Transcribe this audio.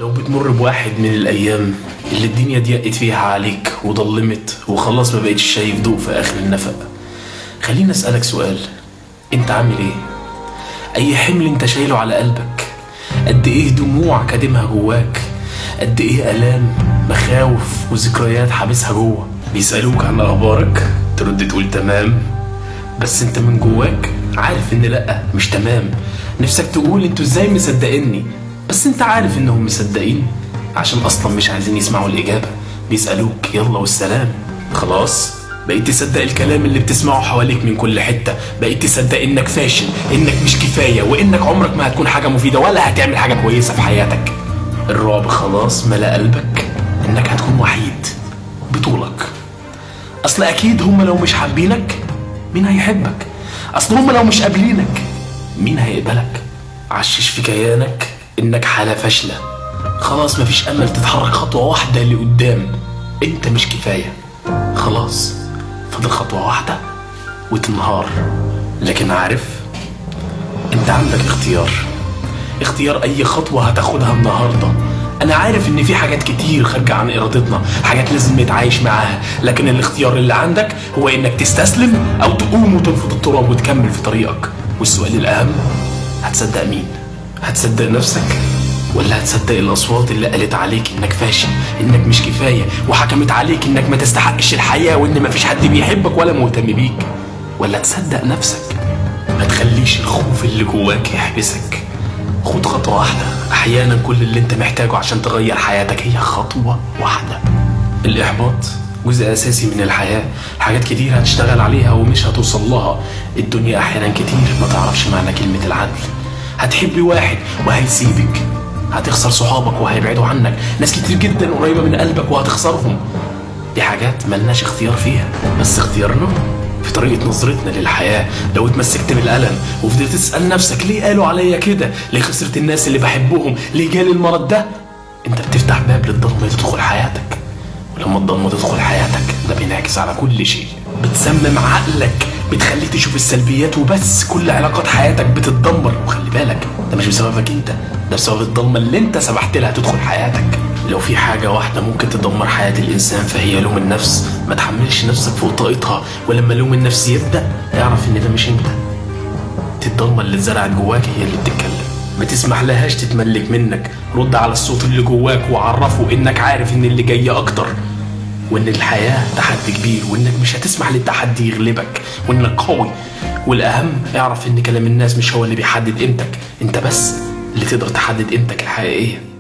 لو بتمر بواحد من الأيام اللي الدنيا ضيقت فيها عليك وضلمت وخلاص ما بقيتش شايف ضوء في آخر النفق، خليني أسألك سؤال. أنت عامل إيه؟ أي حمل أنت شايله على قلبك؟ قد إيه دموع كادمها جواك؟ قد إيه آلام، مخاوف وذكريات حابسها جوه؟ بيسألوك عن أخبارك ترد تقول تمام، بس أنت من جواك عارف إن لأ مش تمام. نفسك تقول أنتوا إزاي مصدقيني، بس انت عارف انهم مصدقين عشان اصلا مش عايزين يسمعوا الاجابة. بيسألوك يلا والسلام. خلاص بقيت تصدق الكلام اللي بتسمعه حواليك من كل حتة، بقيت تصدق انك فاشل، انك مش كفاية، وانك عمرك ما هتكون حاجة مفيدة ولا هتعمل حاجة كويسة في حياتك. الرعب خلاص ملا قلبك انك هتكون وحيد بطولك. اصل اكيد هم لو مش حابينك مين هيحبك؟ اصل هم لو مش قابلينك مين هيقبلك؟ عشش في كيانك انك حالة فاشلة، خلاص مفيش امل تتحرك خطوة واحدة لقدام. انت مش كفاية، خلاص فاضل خطوة واحدة وتنهار. لكن عارف انت عندك اختيار اي خطوة هتاخدها النهاردة. انا عارف ان في حاجات كتير خارجة عن ارادتنا، حاجات لازم نتعايش معاها، لكن الاختيار اللي عندك هو انك تستسلم او تقوم وتنفض التراب وتكمل في طريقك. والسؤال الاهم، هتصدق مين؟ هتصدق نفسك ولا هتصدق الأصوات اللي قالت عليك إنك فاشل، إنك مش كفاية، وحكمت عليك إنك ما تستحقش الحياة، وإن مفيش حد بيحبك ولا مهتم بيك؟ ولا تصدق نفسك؟ ما تخليش الخوف اللي جواك يحبسك. خد خطوة واحدة. أحيانا كل اللي أنت محتاجه عشان تغير حياتك هي خطوة واحدة. الإحباط جزء أساسي من الحياة، حاجات كتير هتشتغل عليها ومش هتوصل لها. الدنيا أحيانا كتير ما تعرفش معنى كلمة العدل. هتحبي واحد وهيسيبك، هتخسر صحابك وهيبعدوا عنك، ناس كتير جدا قريبة من قلبك وهتخسرهم. دي حاجات ملناش اختيار فيها، بس اختيارنا في طريقة نظرتنا للحياة. لو اتمسكت بالألم وفضلت تسأل نفسك ليه قالوا عليا كده، ليه خسرت الناس اللي بحبهم، ليه جالي المرض ده، انت بتفتح باب للضلمة تدخل حياتك. ولما الضلمة تدخل حياتك ده بينعكس على كل شيء، بتسمم عقلك، بتخليك تشوف السلبيات وبس. كل علاقات حياتك بتتدمر، وخلي بالك ده مش بسببك انت، ده بسبب الضلمة اللي انت سمحت لها تدخل حياتك. لو في حاجة واحدة ممكن تدمر حياة الإنسان فهي لوم النفس. ما تحملش نفسك فوق طاقتها، ولما لوم النفس يبدأ اعرف ان ده مش انت، دي الضلمة اللي اتزرعت جواك هي اللي بتتكلم. ما تسمح لهاش تتملك منك. رد على الصوت اللي جواك وعرفه انك عارف ان اللي جاي اكتر، وان الحياة تحدي كبير، وانك مش هتسمح للتحدي يغلبك، وانك قوي. والاهم اعرف ان كلام الناس مش هو اللي بيحدد قيمتك، انت بس اللي تقدر تحدد قيمتك الحقيقية.